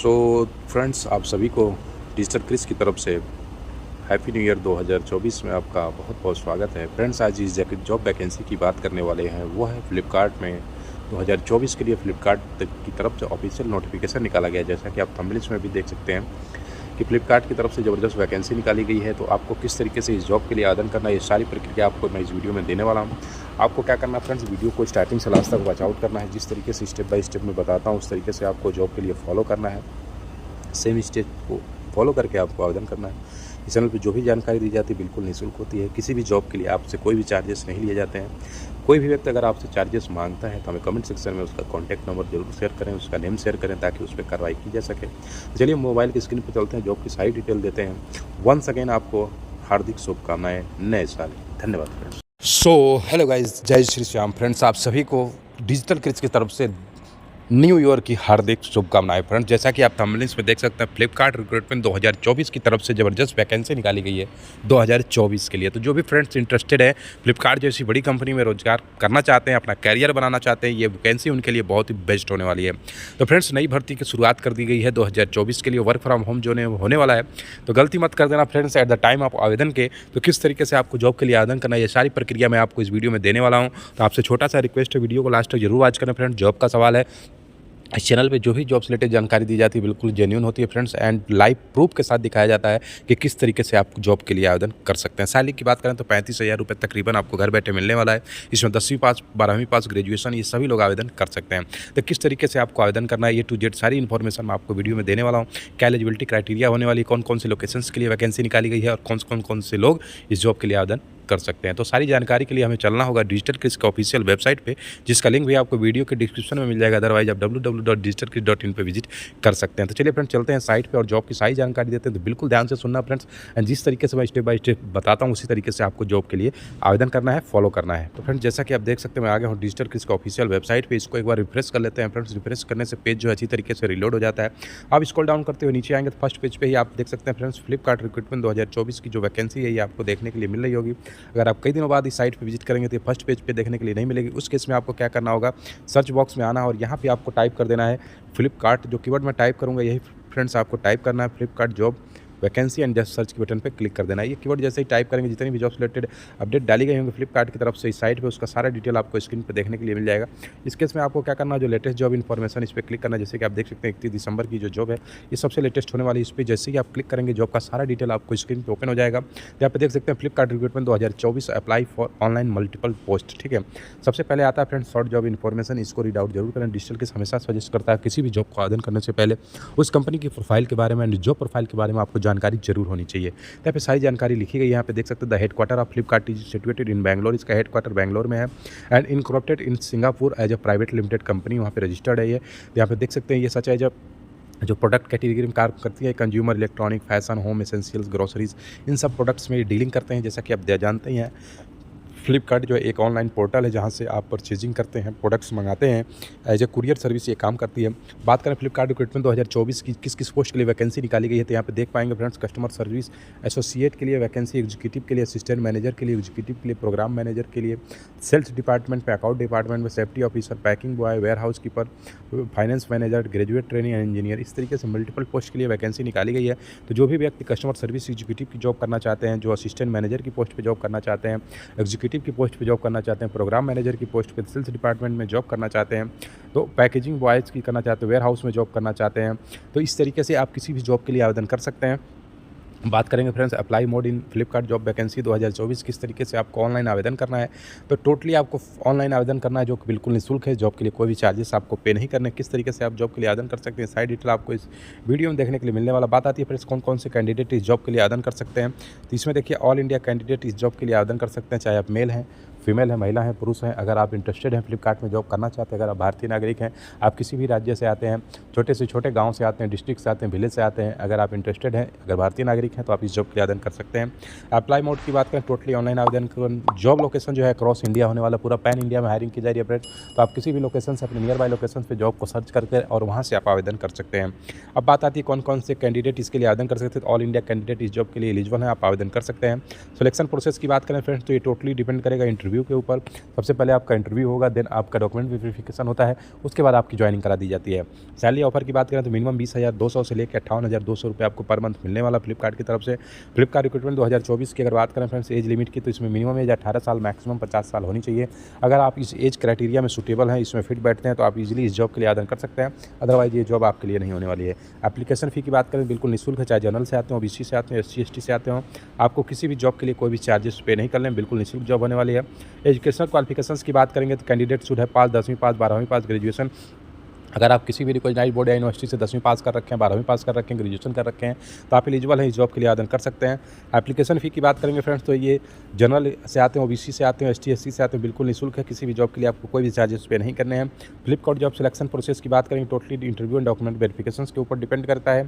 So friends, आप सभी को डिजिटल क्रिस की तरफ से हैप्पी न्यू ईयर 2024 में आपका बहुत बहुत स्वागत है। फ्रेंड्स, आज इस जॉब वैकेंसी की बात करने वाले हैं, वो है फ्लिपकार्ट में 2024 के लिए फ्लिपकार्ट की तरफ से ऑफिशियल नोटिफिकेशन निकाला गया है। जैसा कि आप थंबनेल्स में भी देख सकते हैं कि फ्लिपकार्ट की तरफ से ज़बरदस्त वैकेंसी निकाली गई है। तो आपको किस तरीके से इस जॉब के लिए आवेदन करना है, ये सारी प्रक्रिया आपको मैं इस वीडियो में देने वाला हूँ। आपको क्या करना है फ्रेंड्स, वीडियो को स्टार्टिंग से लास्ट तक वॉच आउट करना है। जिस तरीके से स्टेप बाय स्टेप मैं बताता हूँ उस तरीके से आपको जॉब के लिए फॉलो करना है। सेम स्टेप को फॉलो करके आपको आवेदन करना है। इस चैनल पे जो भी जानकारी दी जाती है बिल्कुल निःशुल्क होती है। किसी भी जॉब के लिए आपसे कोई भी चार्जेस नहीं लिए जाते हैं। कोई भी व्यक्ति अगर आपसे चार्जेस मांगता है तो हमें कमेंट सेक्शन में उसका कॉन्टैक्ट नंबर जरूर शेयर करें, उसका नेम शेयर करें ताकि उस पर कार्रवाई की जा सके। चलिए मोबाइल की स्क्रीन पर चलते हैं, जॉब की सारी डिटेल देते हैं। वंस अगेन आपको हार्दिक शुभकामनाएं नए साल। धन्यवाद फ्रेंड्स। हेलो गाइस, जय श्री श्याम। फ्रेंड्स, आप सभी को डिजिटल क्रिच की तरफ से न्यू ईयर की हार्दिक शुभकामनाएं। फ्रेंड्स, जैसा कि आप थंबनेल्स में देख सकते हैं, फ्लिपकार्ट रिक्रूटमेंट 2024 की तरफ से ज़बरदस्त वैकेंसी निकाली गई है 2024 के लिए। तो जो भी फ्रेंड्स इंटरेस्टेड है, फ्लिपकार्ट जैसी बड़ी कंपनी में रोजगार करना चाहते हैं, अपना कैरियर बनाना चाहते हैं, ये वैकेंसी उनके लिए बहुत ही बेस्ट होने वाली है। तो फ्रेंड्स, नई भर्ती की शुरुआत कर दी गई है 2024 के लिए। वर्क फ्रॉम होम जो होने वाला है, तो गलती मत कर देना फ्रेंड्स। एट द टाइम आप आवेदन के तो किस तरीके से आपको जॉब के लिए आवेदन करना है, ये सारी प्रक्रिया मैं आपको इस वीडियो में देने वाला हूँ। तो आपसे छोटा सा रिक्वेस्ट है, वीडियो को लास्ट तक जरूर वॉच करें फ्रेंड्स। जॉब का सवाल है, इस चैनल पे जो भी जॉब से रिलेटेड जानकारी दी जाती है बिल्कुल जेन्युइन होती है फ्रेंड्स, एंड लाइव प्रूफ के साथ दिखाया जाता है कि किस तरीके से आप जॉब के लिए आवेदन कर सकते हैं। सैलरी की बात करें तो 35,000 रुपये तकरीबन आपको घर बैठे मिलने वाला है। इसमें 10वीं पास, 12वीं पास, ग्रेजुएशन, ये सभी लोग आवेदन कर सकते हैं। तो किस तरीके से आपको आवेदन करना है, ये टू जेड सारी इन्फॉर्मेशन मैं आपको वीडियो में देने वाला हूँ। क्या एलिजिबिलिटी क्राइटेरिया होने वाली, कौन कौन से लोकेशंस के लिए वैकेंसी निकाली गई है और कौन से लोग इस जॉब के लिए आवेदन कर सकते हैं। तो सारी जानकारी के लिए हमें चलना होगा डिजिटल क्रिच के ऑफिशियल वेबसाइट पे, जिसका लिंक भी आपको वीडियो के डिस्क्रिप्शन में मिल जाएगा। अदरवाइज आप www.digitalkriz.in पे विजिट कर सकते हैं। तो चलिए फ्रेंड्स, चलते हैं साइट पे और जॉब की सारी जानकारी देते हैं। तो बिल्कुल ध्यान से सुनना फ्रेंड्स, एंड जिस तरीके से मैं स्टेप बाय स्टेप बताता हूँ उसी तरीके से आपको जॉब के लिए आवेदन करना है, फॉलो करना है। तो फ्रेंड्स, जैसा कि आप देख सकते हैं, मैं आ गया हूँ डिजिटल क्रिच के ऑफिशियल वेबसाइट पर। इसको एक बार रिफ्रेश कर लेते हैं फ्रेंड्स। रिफ्रेश करने से पेज जो अच्छी तरीके से रिलोड हो जाता है। आप स्क्रॉल डाउन करते हुए नीचे आएंगे तो फर्स्ट पेज पे ही आप देख सकते हैं फ्रेंड्स, फ्लिपकार्ट रिक्रूटमेंट 2024 की जो वैकेंसी है ये आपको देखने के लिए मिल रही होगी। अगर आप कई दिनों बाद इस साइट पे विजिट करेंगे तो फर्स्ट पेज पे देखने के लिए नहीं मिलेगी। उस केस में आपको क्या करना होगा, सर्च बॉक्स में आना और यहाँ पे आपको टाइप कर देना है फ्लिपकार्ट। जो कीवर्ड मैं टाइप करूँगा यही फ्रेंड्स आपको टाइप करना है, Flipkart job vacancy, and just search के बटन पे क्लिक कर देना है। ये कीवर्ड जैसे ही टाइप करेंगे, जितनी भी जॉब रिलेटेड अपडेट डाली गई होंगी फ्लिपकार्ट की तरफ से इस साइट पे, उसका सारा डिटेल आपको स्क्रीन पे देखने के लिए मिल जाएगा। इस केस में आपको क्या करना है, जो लेटेस्ट जॉब इन्फॉर्मेशन इस पर क्लिक करना है। जैसे कि आप देख सकते हैं 31 दिसंबर की जो जॉब है ये सबसे लेटेस्ट होने वाली। इस पर जैसे ही आप क्लिक करेंगे जॉब का सारा डिटेल आपको स्क्रीन पर ओपन हो जाएगा। यहाँ पे देख सकते हैं Flipkart recruitment 2024 apply for online multiple post. ठीक है, सबसे पहले आता है फ्रेंड्स शॉर्ट जॉब इन्फॉर्मेशन। इसको रीड आउट जरूर करें। डिजिटल किस हमेशा सजेस्ट करता है किसी भी जॉब को आवेदन करने से पहले उस कंपनी की प्रोफाइल के बारे में, जॉब प्रोफाइल के बारे में आपको जानकारी जरूर होनी चाहिए। यहाँ पे सारी जानकारी लिखी गई है। यहाँ पे देख सकते हैं the headquarter of Flipkart is situated in Bangalore. इसका हेडक्वार्टर बैंगलोर में है and incorporated in Singapore as a private limited company, वहाँ पे रजिस्टर्ड है ये। यहाँ पे देख सकते हैं ये सच है जो प्रोडक्ट कैटेगरी में कार्य करती है, consumer electronic, fashion, home essentials, groceries, इन सब प्रोडक्ट्स में डीलिंग करते हैं। जैसा कि आप जानते ही हैं, फ्लिपकार्ट जो एक ऑनलाइन पोर्टल है जहां से आप परचेजिंग करते हैं, प्रोडक्ट्स मंगाते हैं, एज ए कुरियर सर्विस ये काम करती है। बात करें फ्लिपकार्ट रिक्रूटमेंट 2024 की किस किस पोस्ट के लिए वैकेंसी निकाली गई है, तो यहाँ पे देख पाएंगे फ्रेंड्स, कस्टमर सर्विस एसोसिएट के लिए वैकेंसी, एग्जीक्यूटिव के लिए, असिस्टेंट मैनेजर के लिए, एग्जीक्यूटिव के लिए, प्रोग्राम मैनेजर के लिए, सेल्स डिपार्टमेंट में, अकाउंट डिपार्टमेंट में, safety officer, packing boy, warehouse keeper, finance manager, graduate training engineer, इस तरीके से मल्टीपल पोस्ट के लिए वैकेंसी निकाली गई है। तो जो भी व्यक्ति कस्टमर सर्विस एग्जीक्यूटिव की जॉब करना चाहते हैं, जो असिस्टेंट मैनेजर की पोस्ट पर जॉब करना चाहते हैं, एग्जीक्यूटिव की पोस्ट पर जॉब करना चाहते हैं, प्रोग्राम मैनेजर की पोस्ट पे, सेल्स डिपार्टमेंट में जॉब करना चाहते हैं, तो पैकेजिंग बॉयज़ की करना चाहते हैं, वेयर हाउस में जॉब करना चाहते हैं, तो इस तरीके से आप किसी भी जॉब के लिए आवेदन कर सकते हैं। बात करेंगे friends apply mode in Flipkart job vacancy 2024, किस तरीके से आपको ऑनलाइन आवेदन करना है। तो टोटली आपको ऑनलाइन आवेदन करना है, जो कि बिल्कुल निःशुल्क है। जॉब के लिए कोई भी चार्जेस आपको पे नहीं करने। किस तरीके से आप जॉब के लिए आवेदन कर सकते हैं, साइड डिटेल आपको इस वीडियो में देखने के लिए मिलने वाला। बात आती है फ्रेंड्स कौन कौन से कैंडिडेट इस जॉब के लिए आवेदन कर सकते हैं। तो इसमें देखिए ऑल इंडिया कैंडिडेट इस जॉब के लिए आवेदन कर सकते हैं, चाहे आप मेल हैं, फीमेल है, महिला है, पुरुष हैं। अगर आप इंटरेस्टेड हैं फ्लिपकार्ट में जॉब करना चाहते हैं, अगर आप भारतीय नागरिक हैं, आप किसी भी राज्य से आते हैं, छोटे से छोटे गांव से आते हैं, डिस्ट्रिक्ट से आते हैं, विलेज से आते हैं, अगर आप इंटरेस्टेड हैं, अगर भारतीय नागरिक हैं, तो आप इस जॉब के लिए आवेदन कर सकते हैं। अप्लाई मोड की बात करें, टोटली ऑनलाइन आवेदन। जॉब लोकेशन जो है क्रॉस इंडिया होने वाला, पूरा पैन इंडिया में हायरिंग की जा रही है फ्रेंड्स। तो आप किसी भी लोकेशन से, अपने नियर बाय लोकेशन पर जॉब को सर्च करके और वहाँ से आप आवेदन कर सकते हैं। अब बात आती है कौन कौन से कैंडिडेट इसके लिए आवेदन कर सकते हैं। तो ऑल इंडिया कैंडिडेट इस जॉब के लिए एलिजिबल है, आप आवेदन कर सकते हैं। सिलेक्शन प्रोसेस की बात करें फ्रेंड्स, तो ये टोटली डिपेंड करेगा इंटरव्यू इंटरव्यू के ऊपर। सबसे पहले आपका इंटरव्यू होगा, देन आपका डॉक्यूमेंट वेरिफिकेशन होता है, उसके बाद आपकी ज्वाइनिंग करा दी जाती है। सैलरी ऑफर की बात करें तो मिनिमम 20,200 से लेकर 58,200 रुपये आपको पर मंथ मिलने वाला फ्लिपकार्ट की तरफ से। फ्लिपकार्ट रिक्रूटमेंट 2024 की अगर बात करें फ्रेंड्स एज लिमिट की, तो इसमें मिनिमम एज 18 साल, मैक्सिमम 50 साल होनी चाहिए। अगर आप इस एज क्राइटेरिया में सूटेबल हैं, इसमें फिट बैठते हैं, तो आप इजीली इस जॉब के लिए आवेदन कर सकते हैं। अदरवाइज ये जॉब आपके लिए नहीं होने वाली है। एप्लीकेशन फ़ी की बात करें बिल्कुल निःशुल्क है, चाहे जनरल से आते हो, ओबीसी से आते हो, SC ST से आते हो, आपको किसी भी जॉब के लिए कोई भी चार्जेस पे नहीं करने, बिल्कुल निःशुल्क जॉब होने वाली है। एजुकेशनल क्वालिफिकेशंस की बात करेंगे तो कैंडिडेट शुड है पास, 10वीं पास, 12वीं पास, ग्रेजुएशन। अगर आप किसी भी रिकॉग्नाइज्ड बोर्ड या यूनिवर्सिटी से 10वीं पास कर रखे हैं, 12वीं पास कर रखे हैं, ग्रेजुएशन कर रखे हैं, तो आप एलिजिबल हैं इस जॉब के लिए आवेदन कर सकते हैं। एप्लीकेशन फ़ी की बात करेंगे फ्रेंड्स, तो ये जनरल से आते हैं, ओबीसी से आते हैं, ST SC से आते हैं, बिल्कुल निःशुल्क है। किसी भी जॉब के लिए आपको कोई भी चार्जेस पे नहीं करने हैं। फ्लिपकार्ट जॉब सिलेक्शन प्रोसेस की बात करेंगे, totally interview and document verification के ऊपर डिपेंड करता है।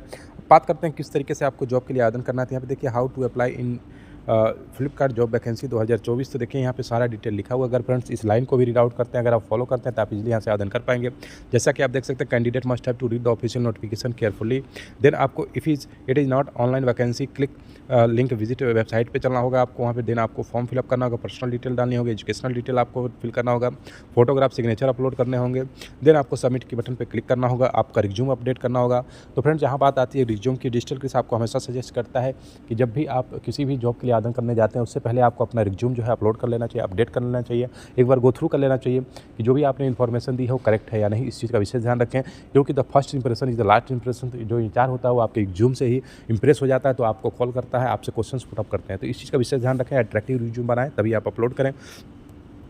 बात करते हैं किस तरीके से आपको जॉब के लिए आवेदन करना है। यहाँ पे देखिए how to apply in Flipkart job vacancy 2024। तो देखिए यहाँ पे सारा डिटेल लिखा हुआ है। अगर फ्रेंड्स इस लाइन को भी रीड आउट करते हैं, अगर आप फॉलो करते हैं, तो आप इजीली यहाँ से आवेदन कर पाएंगे। जैसा कि आप देख सकते हैं, candidate must have to read the official notification carefully. Then आपको it is not online vacancy, click link visit website पे चलना होगा आपको। वहाँ पे देन आपको फॉर्म फिलअप करना होगा, पर्सनल डिटेल डालनी होगी, एजुकेशनल डिटेल आपको फिल करना होगा, फोटोग्राफ सिग्नेचर अपलोड करने होंगे। देन आपको सबमिट की बटन पे क्लिक करना होगा, आपका रिज्यूम अपडेट करना होगा। तो फ्रेंड्स यहाँ बात आती है रिज्यूम की। डिजिटल क्रिस आपको हमेशा सजेस्ट करता है कि जब भी आप किसी भी जॉब के लिए आवेदन करने जाते हैं, उससे पहले आपको अपना रिज्यूम जो है अपलोड कर लेना चाहिए, अपडेट कर लेना चाहिए, एक बार गो थ्रू कर लेना चाहिए कि जो भी आपने इन्फॉर्मेशन दी है वो करेक्ट है या नहीं। इस चीज़ का विशेष ध्यान रखें, क्योंकि the first impression is the last impression. जो इंचार्ज होता है वो आपके रिज्यूम से ही इंप्रेस हो जाता है, तो आपको कॉल करता है, आपसे क्वेश्चन पुटअप करते हैं। तो इस चीज़ का विशेष ध्यान रखें, अट्रैक्टिव रिज्यूम बनाएं, तभी आप अपलोड करें।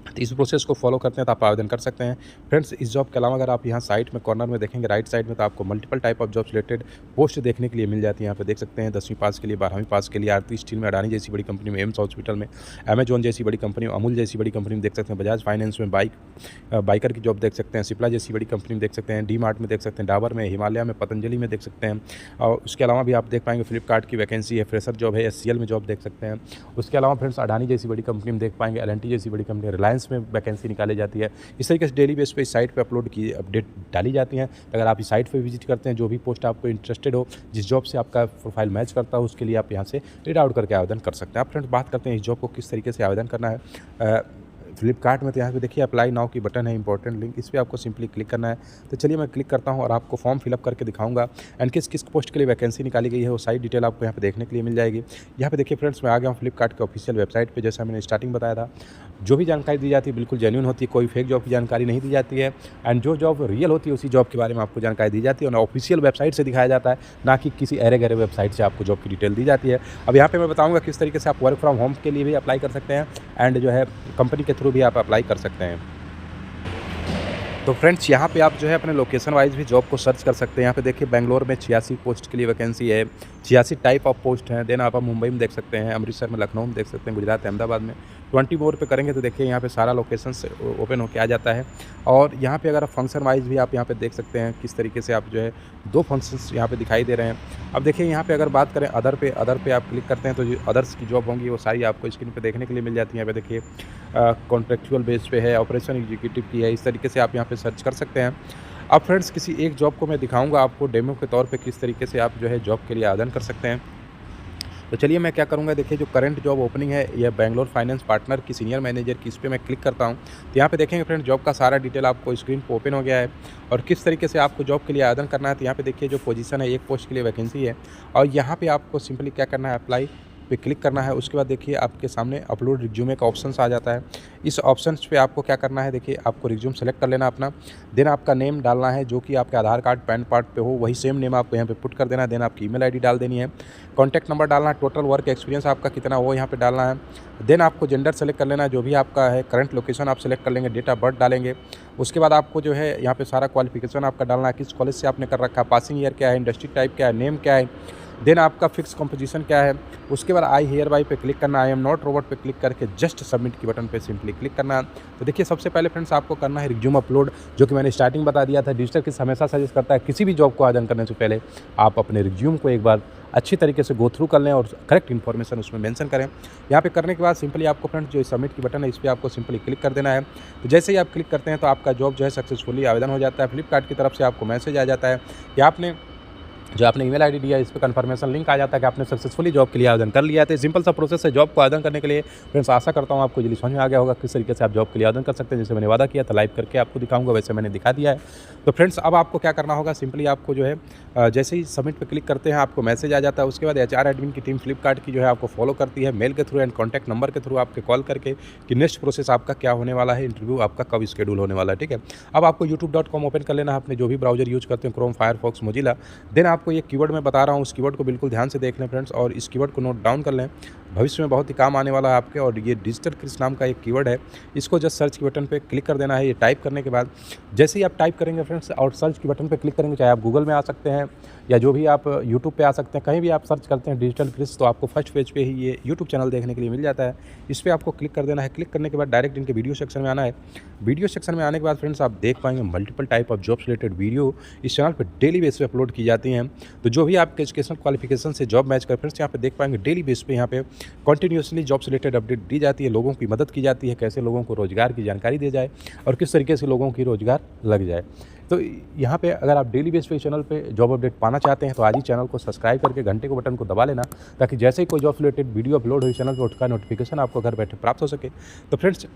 तो इस प्रोसेस को फॉलो करते हैं तो आप आवेदन कर सकते हैं। फ्रेंड्स इस जॉब के अलावा अगर आप यहाँ साइड में कॉर्नर में देखेंगे राइट साइड में, तो आपको multiple type of jobs related post देखने के लिए मिल जाती है। यहाँ पे देख सकते हैं 10वीं पास के लिए, 12वीं पास के लिए, आरती स्टील में, अडानी जैसी बड़ी कंपनी में, एम्स हॉस्पिटल में, अमेजॉन जैसी बड़ी कंपनी में, अमूल जैसी बड़ी कंपनी में देख सकते हैं, बजाज फाइनेंस में बाइकर की जॉब देख सकते हैं, सिप्ला जैसी बड़ी कंपनी में देख सकते हैं, डी मार्ट में देख सकते हैं, डाबर में, हिमालय में, पतंजलि में देख सकते हैं। और उसके अलावा भी आप देख पाएंगे फ्लिपकार्ट की वैकेंसी है, फ्रेशर जॉब है, SCL में जॉब देख सकते हैं। उसके अलावा फ्रेंड्स अडानी जैसी बड़ी कंपनी में देख पाएंगे, LNT जैसी बड़ी कंपनी, रिलायंस में वैकेंसी निकाली जाती है। इस तरीके से डेली बेस पे इस साइट पे अपलोड की अपडेट डाली जाती हैं। अगर आप इस साइट पे विजिट करते हैं, जो भी पोस्ट आपको इंटरेस्टेड हो, जिस जॉब से आपका प्रोफाइल मैच करता हो, उसके लिए आप यहाँ से रीड आउट करके आवेदन कर सकते हैं। आप फ्रेंड्स बात करते हैं इस जॉब को किस तरीके से आवेदन करना है। फ्लिपकार्ट में तो यहाँ पे देखिए अप्लाई नाउ की बटन है, इंपॉर्टेंट लिंक, इस पर आपको सिंपली क्लिक करना है। तो चलिए मैं क्लिक करता हूँ और आपको फॉर्म फिलअप करके दिखाऊंगा एंड किस पोस्ट के लिए वैकेंसी निकाली गई है, वो सारी डिटेल आपको यहाँ पे देखने के लिए मिल जाएगी। यहाँ पे देखिए फ्रेंड्स मैं आ गया हूँ फ्लिपकार्ट के ऑफिशियल वेबसाइट पे। जैसा मैंने स्टार्टिंग बताया था, जो भी जानकारी दी जाती है बिल्कुल जेन्युइन होती है, कोई फेक जॉब की जानकारी नहीं दी जाती है। एंड जो जॉब रियल होती है उसी जॉब के बारे में आपको जानकारी दी जाती है और ऑफिशियल वेबसाइट से दिखाया जाता है, ना कि किसी अरे गहरे वेबसाइट से आपको जॉब की डिटेल दी जाती है। अब यहाँ पे मैं बताऊँगा किस तरीके से आप वर्क फ्रॉम होम के लिए भी अप्लाई कर सकते हैं एंड जो है कंपनी के थ्रू भी आप अप्लाई कर सकते हैं। तो फ्रेंड्स यहाँ पे आप जो है अपने लोकेशन वाइज भी जॉब को सर्च कर सकते हैं। यहाँ पे देखिए बेंगलोर में 86 पोस्ट के लिए वैकेंसी है, 86 टाइप ऑफ पोस्ट हैं। देन आप मुंबई में देख सकते हैं, अमृतसर में, लखनऊ में देख सकते हैं, गुजरात, अहमदाबाद में। 20 मोर पे करेंगे तो देखिए यहाँ पे सारा लोकेशन ओपन होकर आ जाता है। और यहाँ पे अगर फंक्शन वाइज भी आप यहाँ पे देख सकते हैं किस तरीके से आप जो है 2 फंक्शंस यहाँ पे दिखाई दे रहे हैं। अब देखिए यहाँ पे अगर बात करें अदर पे आप क्लिक करते हैं तो जो अदर्स की जॉब होंगी वो सारी आपको स्क्रीन पे देखने के लिए मिल जाती है। यहाँ पे देखिए कॉन्ट्रेक्चुअल बेस पे है, ऑपरेशन एग्जीक्यूटिव की है, इस तरीके से आप यहाँ पे सर्च कर सकते हैं। अब फ्रेंड्स किसी एक जॉब को मैं दिखाऊंगा आपको डेमो के तौर पे किस तरीके से आप जो है जॉब के लिए आवेदन कर सकते हैं। तो चलिए मैं क्या करूँगा, देखिए जो करंट जॉब ओपनिंग है यह बेंगलोर फाइनेंस पार्टनर की सीनियर मैनेजर की, इस पर मैं क्लिक करता हूँ तो यहाँ पे देखेंगे फ्रेंड जॉब का सारा डिटेल आपको स्क्रीन पर ओपन हो गया है और किस तरीके से आपको जॉब के लिए आवेदन करना है। तो यहाँ पे देखिए जो पोजीशन है, एक पोस्ट के लिए वैकेंसी है और यहाँ पे आपको सिंपली क्या करना है, अप्लाई पे क्लिक करना है। उसके बाद देखिए आपके सामने अपलोड रिज्यूमे का ऑप्शन आ जाता है। इस ऑप्शन पे आपको क्या करना है, देखिए आपको रिज्यूम सेलेक्ट कर लेना अपना, देन आपका नेम डालना है जो कि आपके आधार कार्ड पैन कार्ड पे हो, वही सेम नेम आपको यहाँ पे पुट कर देना है। देन आपकी ईमेल आईडी डाल देनी है, कॉन्टैक्ट नंबर डालना है, टोटल वर्क एक्सपीरियंस आपका कितना वो यहाँ पे डालना है। देन आपको जेंडर सेलेक्ट कर लेना है, जो भी आपका है, करंट लोकेशन आप सेलेक्ट कर लेंगे, डेट ऑफ बर्थ डालेंगे। उसके बाद आपको जो है यहाँ पे सारा क्वालिफिकेशन आपका डालना है, किस कॉलेज से आपने कर रखा है, पासिंग ईयर क्या है, इंडस्ट्री टाइप क्या है, नेम क्या है, देन आपका फिक्स कंपोजिशन क्या है। उसके बाद आई हियर बाई पे क्लिक करना, आई एम नॉट रोबोट पे क्लिक करके जस्ट सबमिट की बटन पे सिंपली क्लिक करना है। तो देखिए सबसे पहले फ्रेंड्स आपको करना है रिज्यूम अपलोड, जो कि मैंने स्टार्टिंग बता दिया था। डिजिटल किस हमेशा सजेस्ट करता है किसी भी जॉब को आवेदन करने से पहले आप अपने रिज्यूम को एक बार अच्छी तरीके से गो थ्रू कर लें और करेक्ट इन्फॉर्मेशन उसमें मेंशन करें। यहाँ पे करने के बाद सिंपली आपको फ्रेंड्स जो सबमिट की बटन है इस पर आपको सिंपली क्लिक कर देना है। तो जैसे ही आप क्लिक करते हैं तो आपका जॉब जो है सक्सेसफुली आवेदन हो जाता है। फ्लिपकार्ट की तरफ से आपको मैसेज आ जाता है कि आपने जो आपने ईमेल आईडी दिया है इस पे कन्फर्मेशन लिंक आ जाता है कि आपने सक्सेसफुली जॉब के लिए आवेदन कर लिया है। तो सिंपल सा प्रोसेस है जॉब को आवेदन करने के लिए। फ्रेंड्स आशा करता हूँ आपको जल्दी समझ में आ गया होगा किस तरीके से आप जॉब के लिए आवेदन कर सकते हैं। जैसे मैंने वादा किया था लाइव करके आपको दिखाऊंगा, वैसे मैंने दिखा दिया है। तो फ्रेंड्स अब आपको क्या करना होगा, सिंपली आपको जो है जैसे ही सबमिट पे क्लिक करते हैं आपको मैसेज आ जाता है। उसके बाद एचआर एडमिन की टीम फ्लिपकार्ट की जो है आपको फॉलो करती है मेल के थ्रू एंड कॉन्टैक्ट नंबर के थ्रू आपके कॉल करके कि नेक्स्ट प्रोसेस आपका क्या होने वाला है, इंटरव्यू आपका कब शेड्यूल होने वाला है। ठीक है, अब आपको youtube.com ओपन कर लेना है अपने जो भी ब्राउजर यूज करते हैं, क्रोम, फायरफॉक्स, मोजिला। देन आपको ये कीवर्ड मैं बता रहा हूँ, उस कीवर्ड को बिल्कुल ध्यान से देख लें फ्रेंड्स, और इस कीवर्ड को नोट डाउन कर लें, भविष्य में बहुत ही काम आने वाला है आपके। और ये डिजिटल क्रिस नाम का एक कीवर्ड है, इसको जस्ट सर्च के बटन पे क्लिक कर देना है। ये टाइप करने के बाद जैसे ही आप टाइप करेंगे फ्रेंड्स और सर्च के बटन पे क्लिक करेंगे, चाहे आप गूगल में आ सकते हैं या जो भी आप यूट्यूब पे आ सकते हैं, कहीं भी आप सर्च करते हैं डिजिटल क्रिस तो आपको फर्स्ट पेज पे ही ये यूट्यूब चैनल देखने के लिए मिल जाता है। इस पर आपको क्लिक कर देना है। क्लिक करने के बाद डायरेक्ट इनके वीडियो सेक्शन में आना है। वीडियो सेक्शन में आने के बाद फ्रेंड्स आप देख पाएंगे multiple type of jobs related video इस चैनल पर डेली बेस पे अपलोड की जाती हैं। तो जो भी आपके एजुकेशनल क्वालिफिकेशन से जॉब मैच कर फ्रेंड्स यहाँ पे देख पाएंगे डेली बेस पे यहाँ पे कंटिन्यूसली जॉब से रिलेटेड अपडेट दी जाती है, लोगों की मदद की जाती है, कैसे लोगों को रोजगार की जानकारी दी जाए और किस तरीके से लोगों की रोजगार लग जाए। तो यहाँ पे अगर आप डेली बेस पे चैनल पे जॉब अपडेट पाना चाहते हैं तो आज ही चैनल को सब्सक्राइब करके घंटे को बटन को दबा लेना, ताकि जैसे ही कोई जॉब रिलेटेड वीडियो अपलोड हुई चैनल पर उसका नोटिफिकेशन आपको घर बैठे प्राप्त हो सके। तो फ्रेंड्स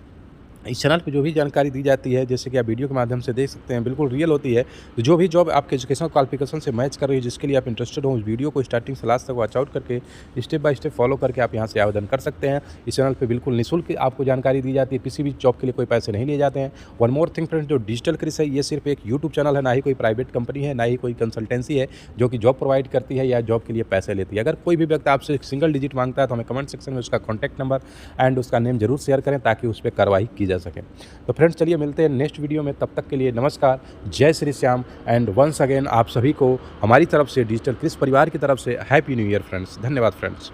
इस चैनल पे जो भी जानकारी दी जाती है, जैसे कि आप वीडियो के माध्यम से देख सकते हैं, बिल्कुल रियल होती है। तो जो भी जॉब आपके एजुकेशनल क्वालिफिकेशन से मैच कर रही है, जिसके लिए आप इंटरेस्टेड हो, उस वीडियो को स्टार्टिंग से लास्ट तक वॉच आउट करके स्टेप बाय स्टेप फॉलो करके आप यहाँ से आवेदन कर सकते हैं। इस चैनल पे बिल्कुल निःशुल्क आपको जानकारी दी जाती है, किसी भी जॉब के लिए कोई पैसे नहीं लिए जाते हैं। वन मोर थिंग फ्रेंड्स, जो डिजिटल क्रिस है ये सिर्फ एक यूट्यूब चैनल है, ना ही कोई प्राइवेट कंपनी है, ना ही कोई कंसल्टेंसी है जो कि जॉब प्रोवाइड करती है या जॉब के लिए पैसे लेती है। अगर कोई भी व्यक्ति आपसे सिंगल डिजिट मांगता है तो हमें कमेंट सेक्शन में उसका कॉन्टैक्ट नंबर एंड उसका नेम जरूर शेयर करें ताकि उस पर कार्रवाई की जा सके। तो फ्रेंड्स चलिए मिलते हैं नेक्स्ट वीडियो में, तब तक के लिए नमस्कार, जय Shri Shyam and once again आप सभी को हमारी तरफ से डिजिटल क्रिस परिवार की तरफ से हैप्पी न्यू ईयर फ्रेंड्स। धन्यवाद फ्रेंड्स।